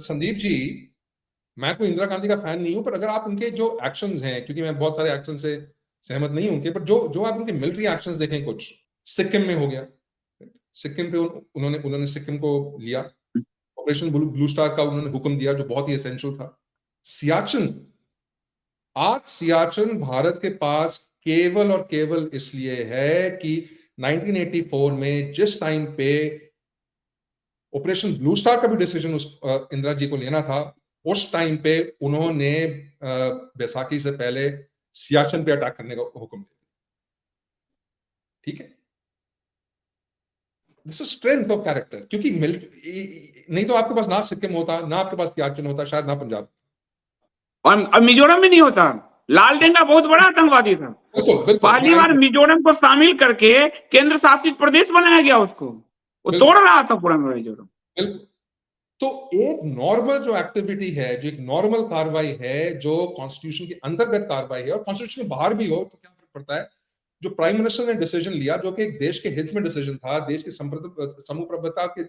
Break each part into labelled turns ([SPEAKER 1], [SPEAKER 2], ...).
[SPEAKER 1] संदीप जी, मैं कोई इंदिरा गांधी का फैन नहीं हूं, पर अगर आप उनके जो एक्शंस हैं, क्योंकि मैं बहुत सारे एक्शन से सहमत नहीं हूं उनके, पर जो आप उनके मिलिट्री एक्शंस देखें, कुछ सिक्किम में हो गया, सिक्किम पे उन्होंने सिक्किम को लिया, ऑपरेशन ब्लू स्टार का उन्होंने हुक्म दिया जो बहुत ही एसेंशियल था। सियाचिन, आज सियाचिन भारत के पास केवल और केवल इसलिए है कि 1984 में जिस टाइम पे ऑपरेशन ब्लू स्टार का भी डिसीजन उस इंदिरा जी को लेना था, उस टाइम पे उन्होंने बैसाखी से पहले सियाचिन पे अटैक करने का हुक्म दिया। ठीक है, this is strength of character, क्योंकि नहीं तो आपके पास ना सिक्किम होता, ना आपके पास सियाचिन होता, शायद ना पंजाब,
[SPEAKER 2] और मिजोरम में नहीं होता। लाल डेंगा बहुत बड़ा आतंकवादी था। पहली बार मिजोरम को शामिल करके केंद्र शासित प्रदेश बनाया गया, उसको वो तोड़ रहा था पूरा मिजोरम।
[SPEAKER 1] बिल्कुल। तो एक नॉर्मल जो एक्टिविटी है, जो एक नॉर्मल कार्रवाई है, जो कॉन्स्टिट्यूशन के अंतर्गत कार्रवाई है और कॉन्स्टिट्यूशन के बाहर भी हो तो क्या फर्क पड़ता है, जो प्राइम मिनिस्टर ने डिसीजन लिया, जो कि एक देश के हित में डिसीजन था, देश की समूप्रभुता के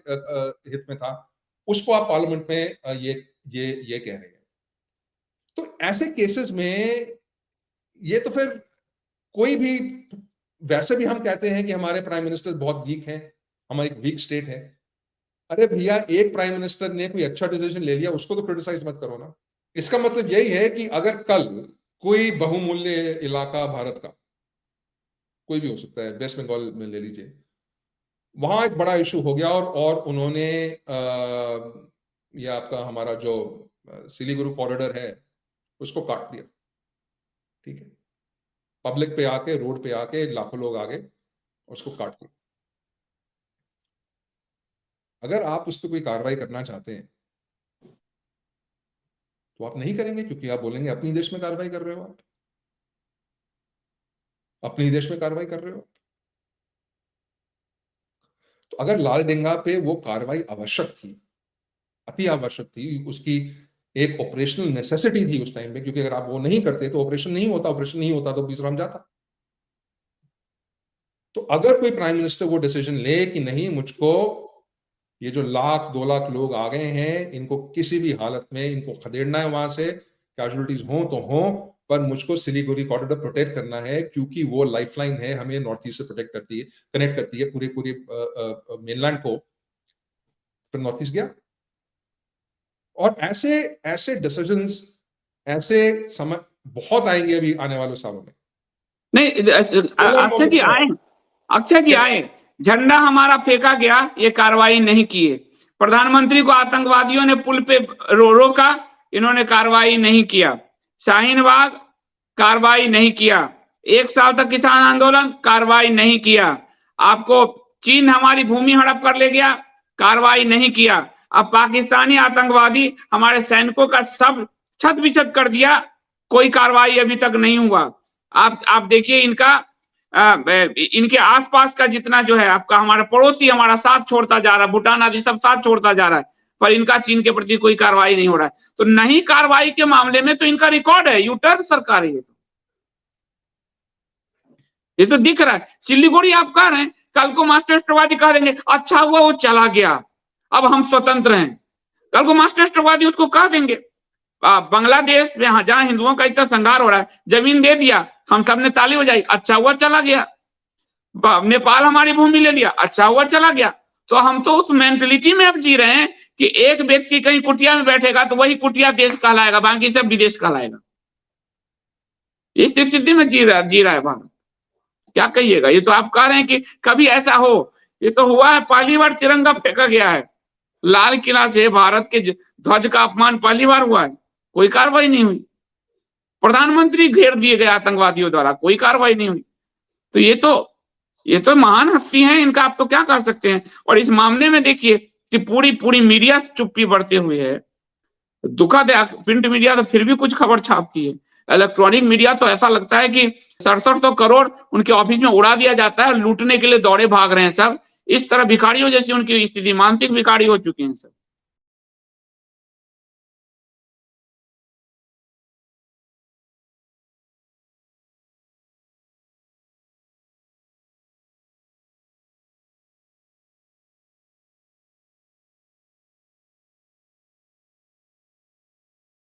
[SPEAKER 1] हित में था, उसको आप पार्लियामेंट में ये कह रहे हैं। तो ऐसे केसेस में ये तो फिर कोई भी, वैसे भी हम कहते हैं कि हमारे प्राइम मिनिस्टर बहुत वीक हैं, हमारी एक वीक स्टेट है। अरे भैया, एक प्राइम मिनिस्टर ने कोई अच्छा डिसीजन ले लिया, उसको तो क्रिटिसाइज मत करो ना। इसका मतलब यही है कि अगर कल कोई बहुमूल्य इलाका भारत का कोई भी हो सकता है, वेस्ट बंगाल में ले लीजिए, वहां एक बड़ा इशू हो गया और उन्होंने ये आपका हमारा जो सिलीगुरु कॉरिडोर है उसको काट दिया। ठीक है, पब्लिक पे आके, रोड पे आके लाखों लोग आ गए, उसको काट दिया। अगर आप उस पर कोई कार्रवाई करना चाहते हैं तो आप नहीं करेंगे, क्योंकि आप बोलेंगे अपनी देश में कार्रवाई कर रहे हो, आप अपने देश में कार्रवाई कर रहे हो। तो अगर लाल डेंगा पे वो कार्रवाई आवश्यक थी, अति आवश्यक थी, उसकी एक ऑपरेशनल नेसेसिटी थी उस टाइम पे, क्योंकि अगर आप वो नहीं करते तो ऑपरेशन नहीं होता तो बीसराम जाता। तो अगर कोई प्राइम मिनिस्टर वो डिसीजन ले कि नहीं, मुझको ये जो 1-2 लाख लोग आ गए हैं, इनको किसी भी हालत में इनको खदेड़ना है, वहां से कैजुअलिटीज हो तो हो, पर मुझको सिलीगुड़ी कॉरिडोर प्रोटेक्ट करना है, क्योंकि वो लाइफलाइन है, हमें नॉर्थ ईस्ट से प्रोटेक्ट करती है, कनेक्ट करती है पूरे मेनलैंड को। फिर नॉर्थ ईस्ट गया। और ऐसे डिसीजंस, ऐसे समय बहुत आएंगे अभी आने वाले सालों में।
[SPEAKER 2] नहीं, अक्षय जी आए, अक्षय जी आए, झंडा हमारा फेंका गया, ये कार्रवाई नहीं किए। प्रधानमंत्री को आतंकवादियों ने पुल पे रोका, इन्होंने कार्रवाई नहीं किया। शाहीन बाग कार्रवाई नहीं किया। 1 साल तक किसान आंदोलन, कार्रवाई नहीं किया। आपको चीन हमारी भूमि हड़प कर ले गया, कार्रवाई नहीं किया। अब पाकिस्तानी आतंकवादी हमारे सैनिकों का सब छत बिछत कर दिया, कोई कार्रवाई अभी तक नहीं हुआ। आप देखिए, इनके आसपास का जितना जो है आपका, हमारा पड़ोसी हमारा साथ छोड़ता जा रहा है, भूटान आदि सब साथ छोड़ता जा रहा है, पर इनका चीन के प्रति कोई कार्रवाई नहीं हो रहा है। तो नहीं कार्रवाई के मामले में तो इनका रिकॉर्ड है, यूटर्न सरकार है। ये तो दिख रहा है। सिलीगुड़ी आप कह रहे हैं, कल को मास्टर राष्ट्रवादी कह देंगे अच्छा हुआ वो चला गया, अब हम स्वतंत्र हैं। कल को मास्टर राष्ट्रवादी उसको कह देंगे। बांग्लादेश में जहां हिंदुओं का इतना संघार हो रहा है, जमीन दे दिया, हम सब ने ताली बजाई, अच्छा हुआ चला गया। नेपाल हमारी भूमि ले लिया, अच्छा हुआ चला गया। तो हम तो उस मेंटलिटी में अब जी रहे हैं कि एक व्यक्ति कहीं कुटिया में बैठेगा तो वही कुटिया देश कहलाएगा, बाकी सब विदेश कहलाएगा। इस स्थिति में जी रहा है भारत। क्या कहिएगा? ये तो आप कह रहे हैं कि कभी ऐसा हो, ये तो हुआ है, पहली बार तिरंगा फेंका गया है लाल किला से, भारत के ध्वज का अपमान पहली बार हुआ है, कोई कार्रवाई नहीं हुई। प्रधानमंत्री घेर दिए गए आतंकवादियों द्वारा, कोई कार्रवाई नहीं हुई। तो ये तो महान हस्ती हैं, इनका आप तो क्या कर सकते हैं। और इस मामले में देखिए कि पूरी मीडिया चुप्पी बढ़ते हुए है। दुखद है, प्रिंट मीडिया तो फिर भी कुछ खबर छापती है, इलेक्ट्रॉनिक मीडिया तो ऐसा लगता है कि 67 करोड़ उनके ऑफिस में उड़ा दिया जाता है, लूटने के लिए दौड़े भाग रहे हैं सब। इस तरह भिखारियों जैसी उनकी स्थिति, मानसिक भिखारी हो चुके हैं सब।